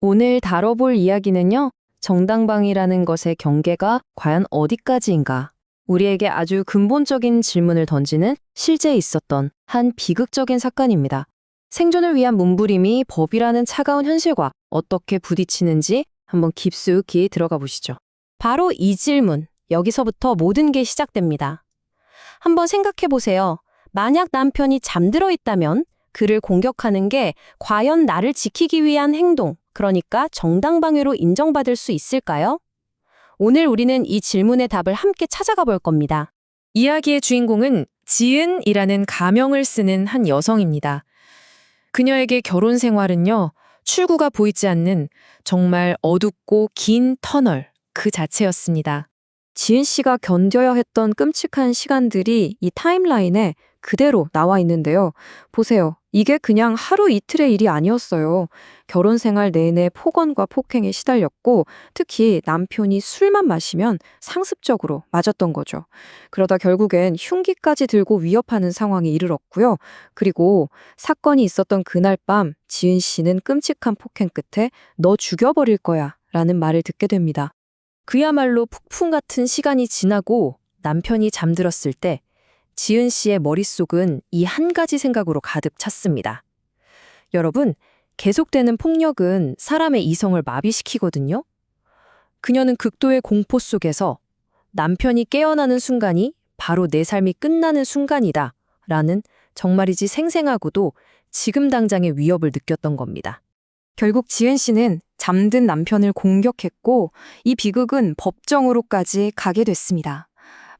오늘 다뤄볼 이야기는요, 정당방위라는 것의 경계가 과연 어디까지인가? 우리에게 아주 근본적인 질문을 던지는 실제 있었던 한 비극적인 사건입니다. 생존을 위한 몸부림이 법이라는 차가운 현실과 어떻게 부딪히는지 한번 깊숙이 들어가 보시죠. 바로 이 질문, 여기서부터 모든 게 시작됩니다. 한번 생각해 보세요. 만약 남편이 잠들어 있다면 그를 공격하는 게 과연 나를 지키기 위한 행동, 그러니까 정당방위로 인정받을 수 있을까요? 오늘 우리는 이 질문의 답을 함께 찾아가 볼 겁니다. 이야기의 주인공은 지은이라는 가명을 쓰는 한 여성입니다. 그녀에게 결혼 생활은요, 출구가 보이지 않는 정말 어둡고 긴 터널 그 자체였습니다. 지은 씨가 견뎌야 했던 끔찍한 시간들이 이 타임라인에 그대로 나와 있는데요. 보세요. 이게 그냥 하루 이틀의 일이 아니었어요. 결혼 생활 내내 폭언과 폭행에 시달렸고, 특히 남편이 술만 마시면 상습적으로 맞았던 거죠. 그러다 결국엔 흉기까지 들고 위협하는 상황에 이르렀고요. 그리고 사건이 있었던 그날 밤 지은 씨는 끔찍한 폭행 끝에 너 죽여버릴 거야 라는 말을 듣게 됩니다. 그야말로 폭풍 같은 시간이 지나고 남편이 잠들었을 때 지은 씨의 머릿속은 이 한 가지 생각으로 가득 찼습니다. 여러분, 계속되는 폭력은 사람의 이성을 마비시키거든요. 그녀는 극도의 공포 속에서 남편이 깨어나는 순간이 바로 내 삶이 끝나는 순간이다 라는 정말이지 생생하고도 지금 당장의 위협을 느꼈던 겁니다. 결국 지은 씨는 잠든 남편을 공격했고 이 비극은 법정으로까지 가게 됐습니다.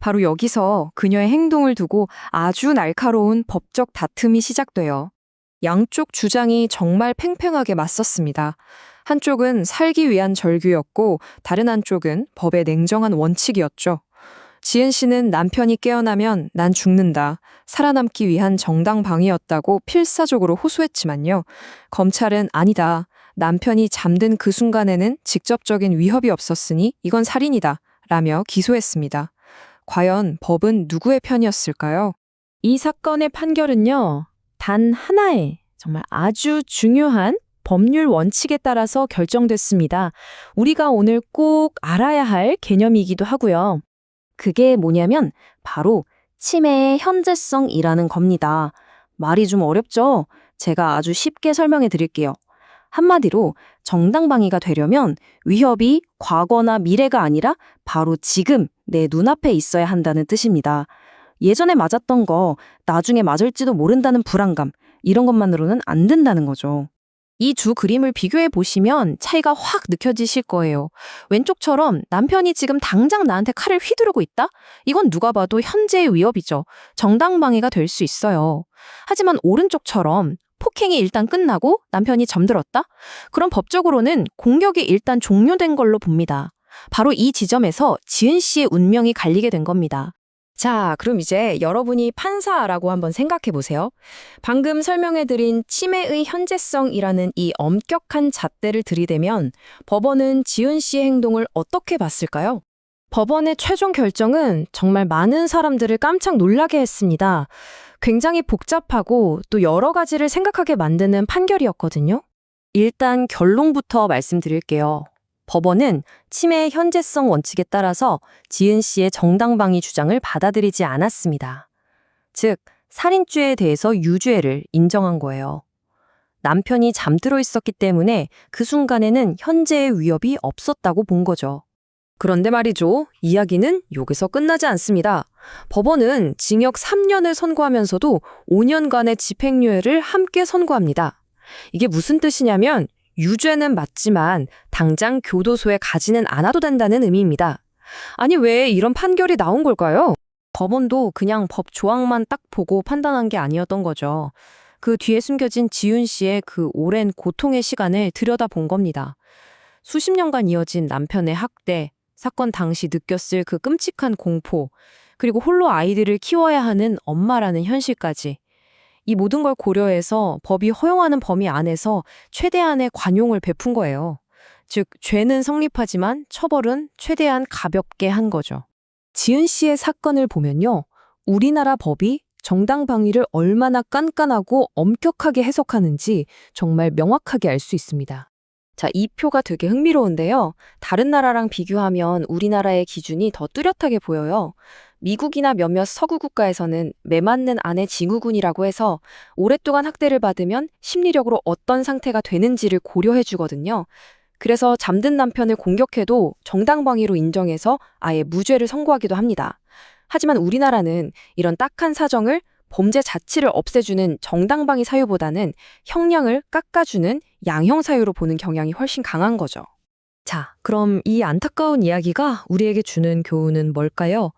바로 여기서 그녀의 행동을 두고 아주 날카로운 법적 다툼이 시작돼요. 양쪽 주장이 정말 팽팽하게 맞섰습니다. 한쪽은 살기 위한 절규였고 다른 한쪽은 법의 냉정한 원칙이었죠. 지은 씨는 남편이 깨어나면 난 죽는다, 살아남기 위한 정당방위였다고 필사적으로 호소했지만요. 검찰은 아니다. 남편이 잠든 그 순간에는 직접적인 위협이 없었으니 이건 살인이다 라며 기소했습니다. 과연 법은 누구의 편이었을까요? 이 사건의 판결은요, 단 하나의 정말 아주 중요한 법률 원칙에 따라서 결정됐습니다. 우리가 오늘 꼭 알아야 할 개념이기도 하고요. 그게 뭐냐면 바로 치매의 현재성이라는 겁니다. 말이 좀 어렵죠? 제가 아주 쉽게 설명해 드릴게요. 한마디로 정당방위가 되려면 위협이 과거나 미래가 아니라 바로 지금 내 눈앞에 있어야 한다는 뜻입니다. 예전에 맞았던 거 나중에 맞을지도 모른다는 불안감, 이런 것만으로는 안 된다는 거죠. 이 두 그림을 비교해 보시면 차이가 확 느껴지실 거예요. 왼쪽처럼 남편이 지금 당장 나한테 칼을 휘두르고 있다? 이건 누가 봐도 현재의 위협이죠. 정당방위가 될 수 있어요. 하지만 오른쪽처럼 폭행이 일단 끝나고 남편이 잠들었다? 그럼 법적으로는 공격이 일단 종료된 걸로 봅니다. 바로 이 지점에서 지은 씨의 운명이 갈리게 된 겁니다. 자, 그럼 이제 여러분이 판사라고 한번 생각해 보세요. 방금 설명해드린 치매의 현재성이라는 이 엄격한 잣대를 들이대면 법원은 지은 씨의 행동을 어떻게 봤을까요? 법원의 최종 결정은 정말 많은 사람들을 깜짝 놀라게 했습니다. 굉장히 복잡하고 또 여러 가지를 생각하게 만드는 판결이었거든요. 일단 결론부터 말씀드릴게요. 법원은 치매의 현재성 원칙에 따라서 지은 씨의 정당방위 주장을 받아들이지 않았습니다. 즉, 살인죄에 대해서 유죄를 인정한 거예요. 남편이 잠들어 있었기 때문에 그 순간에는 현재의 위협이 없었다고 본 거죠. 그런데 말이죠, 이야기는 여기서 끝나지 않습니다. 법원은 징역 3년을 선고하면서도 5년간의 집행유예를 함께 선고합니다. 이게 무슨 뜻이냐면 유죄는 맞지만 당장 교도소에 가지는 않아도 된다는 의미입니다. 아니, 왜 이런 판결이 나온 걸까요? 법원도 그냥 법 조항만 딱 보고 판단한 게 아니었던 거죠. 그 뒤에 숨겨진 지은 씨의 그 오랜 고통의 시간을 들여다본 겁니다. 수십 년간 이어진 남편의 학대, 사건 당시 느꼈을 그 끔찍한 공포, 그리고 홀로 아이들을 키워야 하는 엄마라는 현실까지. 이 모든 걸 고려해서 법이 허용하는 범위 안에서 최대한의 관용을 베푼 거예요. 즉, 죄는 성립하지만 처벌은 최대한 가볍게 한 거죠. 지은 씨의 사건을 보면요, 우리나라 법이 정당방위를 얼마나 깐깐하고 엄격하게 해석하는지 정말 명확하게 알 수 있습니다. 자, 이 표가 되게 흥미로운데요. 다른 나라랑 비교하면 우리나라의 기준이 더 뚜렷하게 보여요. 미국이나 몇몇 서구 국가에서는 매 맞는 아내 징후군이라고 해서 오랫동안 학대를 받으면 심리력으로 어떤 상태가 되는지를 고려해 주거든요. 그래서 잠든 남편을 공격해도 정당방위로 인정해서 아예 무죄를 선고하기도 합니다. 하지만 우리나라는 이런 딱한 사정을 범죄 자체를 없애주는 정당방위 사유보다는 형량을 깎아주는 양형 사유로 보는 경향이 훨씬 강한 거죠. 자, 그럼 이 안타까운 이야기가 우리에게 주는 교훈은 뭘까요?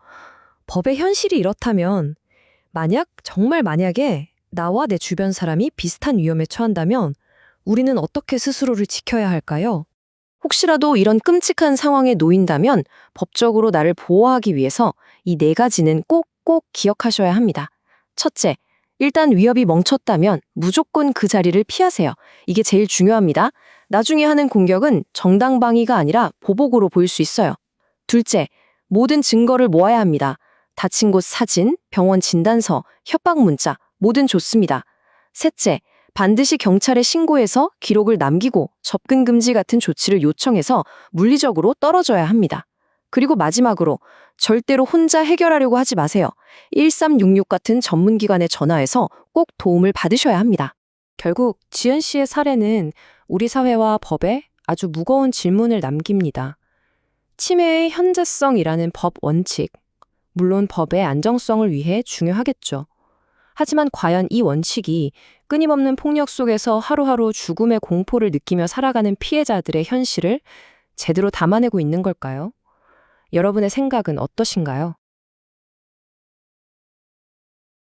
법의 현실이 이렇다면, 정말 만약에 나와 내 주변 사람이 비슷한 위험에 처한다면 우리는 어떻게 스스로를 지켜야 할까요? 혹시라도 이런 끔찍한 상황에 놓인다면 법적으로 나를 보호하기 위해서 이 네 가지는 꼭꼭 기억하셔야 합니다. 첫째, 일단 위협이 멈췄다면 무조건 그 자리를 피하세요. 이게 제일 중요합니다. 나중에 하는 공격은 정당방위가 아니라 보복으로 보일 수 있어요. 둘째, 모든 증거를 모아야 합니다. 다친 곳 사진, 병원 진단서, 협박 문자, 뭐든 좋습니다. 셋째, 반드시 경찰에 신고해서 기록을 남기고 접근 금지 같은 조치를 요청해서 물리적으로 떨어져야 합니다. 그리고 마지막으로 절대로 혼자 해결하려고 하지 마세요. 1366 같은 전문기관에 전화해서 꼭 도움을 받으셔야 합니다. 결국 지은 씨의 사례는 우리 사회와 법에 아주 무거운 질문을 남깁니다. 치매의 현재성이라는 법 원칙, 물론 법의 안정성을 위해 중요하겠죠. 하지만 과연 이 원칙이 끊임없는 폭력 속에서 하루하루 죽음의 공포를 느끼며 살아가는 피해자들의 현실을 제대로 담아내고 있는 걸까요? 여러분의 생각은 어떠신가요?